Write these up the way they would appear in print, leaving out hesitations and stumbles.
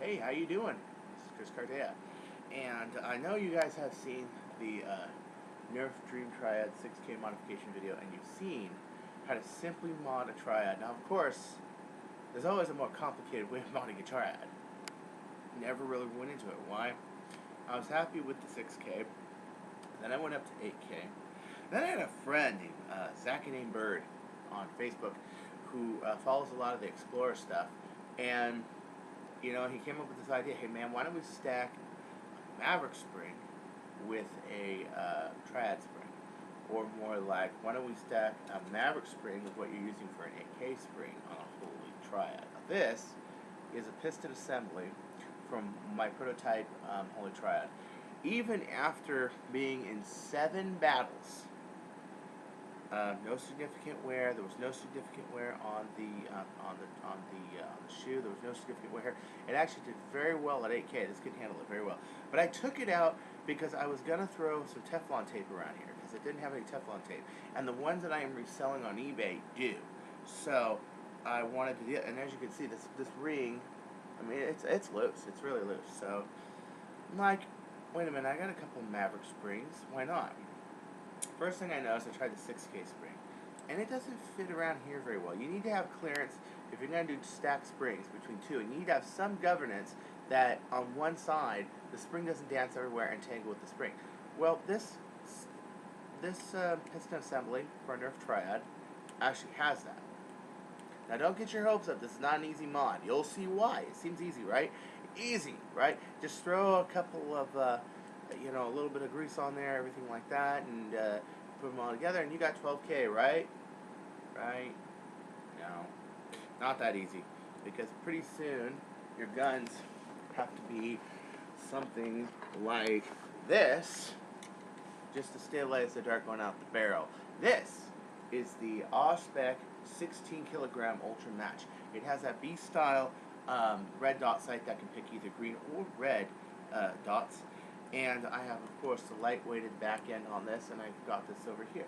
Hey, how you doing? This is Chris Cardea, and I know you guys have seen the Nerf Triad 6K modification video, and you've seen how to simply mod a Triad. Now, of course, there's always a more complicated way of modding a Triad. Never really went into it. Why? I was happy with the 6K, then I went up to 8K. Then I had a friend named Zach named Bird on Facebook who follows a lot of the Explorer stuff, and he came up with this idea. Hey man, why don't we stack a Maverick spring with a Triad spring? Or more like, why don't we stack a Maverick spring with what you're using for an 8K spring on a Holy Triad? Now this is a piston assembly from my prototype Holy Triad. Even after being in 7 battles, no significant wear. There was no significant wear on the shoe. There was no significant wear. It actually did very well at 8K. This could handle it very well. But I took it out because I was gonna throw some Teflon tape around here because it didn't have any Teflon tape, and the ones that I am reselling on eBay do. So I wanted to do it, and as you can see, this ring, I mean, it's loose. It's really loose. So I'm like, wait a minute, I got a couple Maverick springs. Why not? First thing I noticed, I tried the 6K spring, and it doesn't fit around here very well. You need to have clearance if you're going to do stacked springs between two, and you need to have some governance that on one side the spring doesn't dance everywhere and tangle with the spring. Well, this piston assembly for a Nerf Triad actually has that. Now don't get your hopes up, this is not an easy mod. You'll see why. It seems easy, right? Easy, right? Just throw a couple of a little bit of grease on there, everything like that, and put them all together, and you got 12K, right? Right? No, not that easy, because pretty soon your guns have to be something like this, just to stabilize the dart going out the barrel. This is the Ospec 16 kilogram Ultra Match. It has that B-style red dot sight that can pick either green or red dots. And I have, of course, the light-weighted back end on this, and I've got this over here,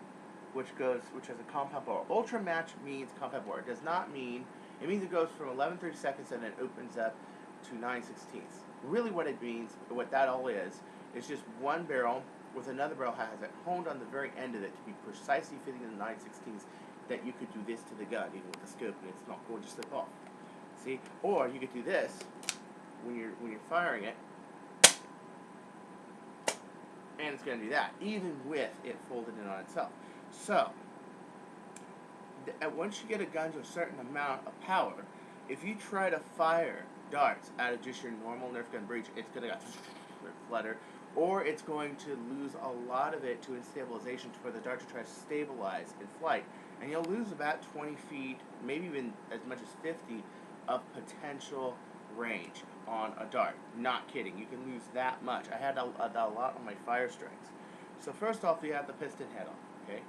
which has a compound bore. Ultra Match means compound bore. It does not mean, it means it goes from 11/32 and then opens up to 9/16. Really what it means, what that all is just one barrel with another barrel has it honed on the very end of it to be precisely fitting in the 9/16, that you could do this to the gun, even with the scope, and it's not going to slip off. See? Or you could do this when you're firing it, and it's going to do that, even with it folded in on itself. So, once you get a gun to a certain amount of power, if you try to fire darts out of just your normal Nerf gun breech, it's going to flutter, or it's going to lose a lot of it to instabilization for the dart to try to stabilize in flight, and you'll lose about 20 feet, maybe even as much as 50 of potential range on a dart. Not kidding, you can lose that much. I had a lot on my fire strings. So first off, you have the piston head off, okay?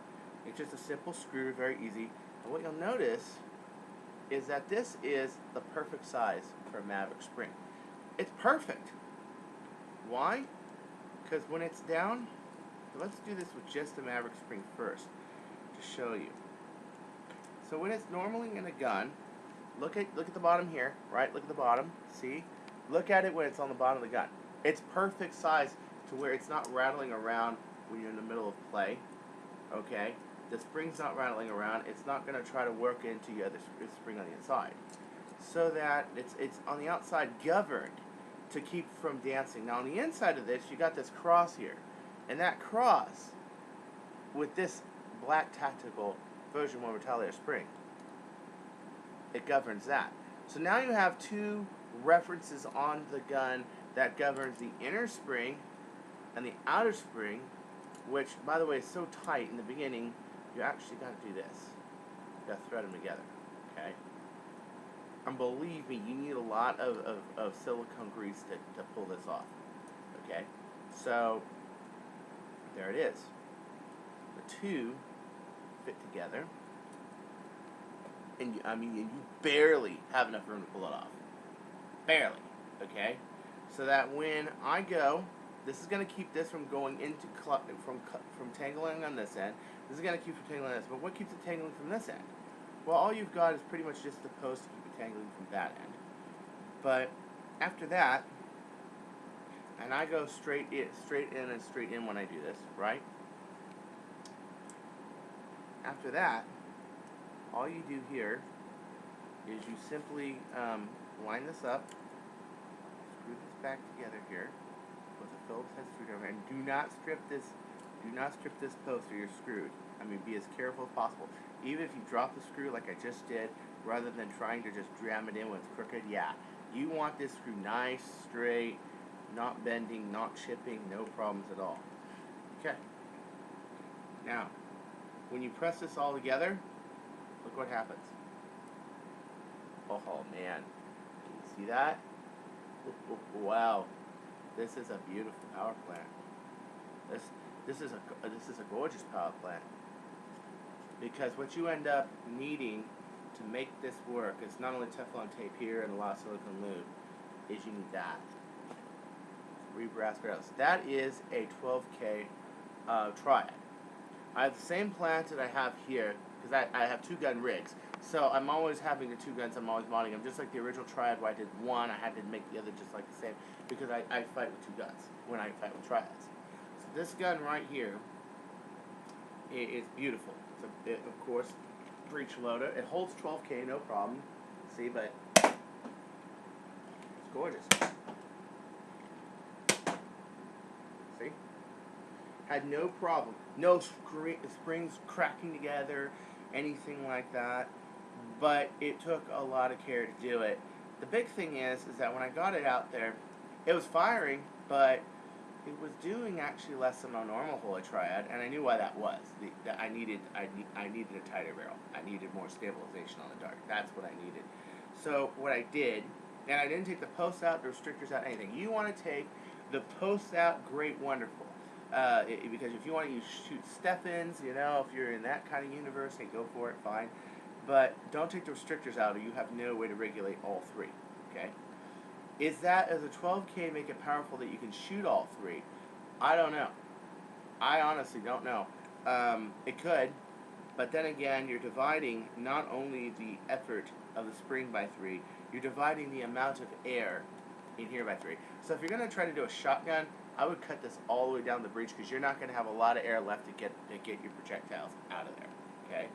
It's just a simple screw, very easy. And what you'll notice is that this is the perfect size for a Maverick spring. It's perfect. Why? Because when it's down, let's do this with just the Maverick spring first to show you. So when it's normally in a gun, look at the bottom here, right? Look at the bottom, see? Look at it when it's on the bottom of the gun. It's perfect size to where it's not rattling around when you're in the middle of play, okay? The spring's not rattling around. It's not going to try to work into the other spring on the inside. So that it's on the outside governed to keep from dancing. Now on the inside of this, you got this cross here. And that cross, with this black tactical version 1 retaliator spring, it governs that. So now you have two references on the gun that governs the inner spring and the outer spring, which, by the way, is so tight in the beginning, you actually got to do this. You got to thread them together, okay? And believe me, you need a lot of silicone grease to pull this off, okay? So, there it is. The two fit together. And you barely have enough room to pull it off. Barely, okay? So that when I go, this is going to keep this from going into from tangling on this end. This is going to keep from tangling on this. But what keeps it tangling from this end? Well, all you've got is pretty much just the post to keep it tangling from that end. But After that, and I go straight in and straight in when I do this, right? After that, all you do here is you simply line this up, screw this back together here with a Phillips head screwdriver, and do not strip this post or you're screwed. I mean, be as careful as possible. Even if you drop the screw like I just did, rather than trying to just jam it in when it's crooked, yeah. You want this screw nice, straight, not bending, not chipping, no problems at all. Okay. Now, when you press this all together, look what happens. Oh man, can you see that? Wow, this is a beautiful power plant. This is a gorgeous power plant, because what you end up needing to make this work is not only Teflon tape here and a lot of silicone lube, is you need that. 3 brass barrels. That is a 12K Triad. I have the same plant that I have here, because I have 2 gun rigs. So I'm always having the 2 guns, I'm always modding them. Just like the original Triad where I did one, I had to make the other just like the same, because I fight with 2 guns when I fight with Triads. So this gun right here is beautiful. So it, of course, breech loader. It holds 12K, no problem. See, but it's gorgeous. See? Had no problem. No springs cracking together, anything like that. But it took a lot of care to do it. The big thing is that when I got it out there, it was firing, but it was doing actually less than a normal Holy Triad, and I knew why that was. I needed a tighter barrel. I needed more stabilization on the dart. That's what I needed. So what I did, and I didn't take the posts out, the restrictors out, anything. You want to take the posts out, great, wonderful. Because if you want to shoot Steffens, you know, if you're in that kind of universe, hey, go for it, fine. But don't take the restrictors out, or you have no way to regulate all 3. Okay? Is that, as a 12K, make it powerful that you can shoot all 3? I don't know. I honestly don't know. It could, but then again, you're dividing not only the effort of the spring by 3, you're dividing the amount of air in here by 3. So if you're going to try to do a shotgun, I would cut this all the way down the breech, because you're not going to have a lot of air left to get your projectiles out of there. Okay?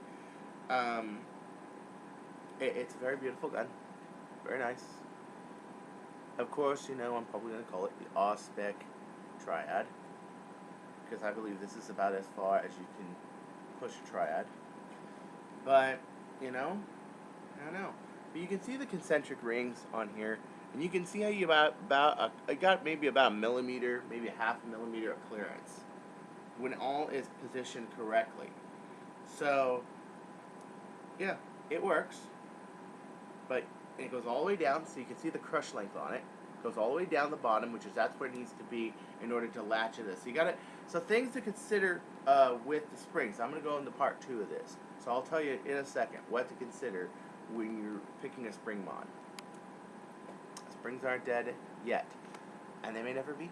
It's a very beautiful gun. Very nice. Of course, you know, I'm probably going to call it the Aw-Spec Triad, because I believe this is about as far as you can push a Triad. But, you know, I don't know. But you can see the concentric rings on here, and you can see how you I got maybe about a millimeter, maybe a half a millimeter of clearance, when all is positioned correctly. So, yeah, it works. But it goes all the way down, so you can see the crush length on it. It goes all the way down the bottom, which is that's where it needs to be in order to latch it. So you got it. So things to consider with the springs. I'm going to go into part 2 of this. So I'll tell you in a second what to consider when you're picking a spring mod. Springs aren't dead yet, and they may never be.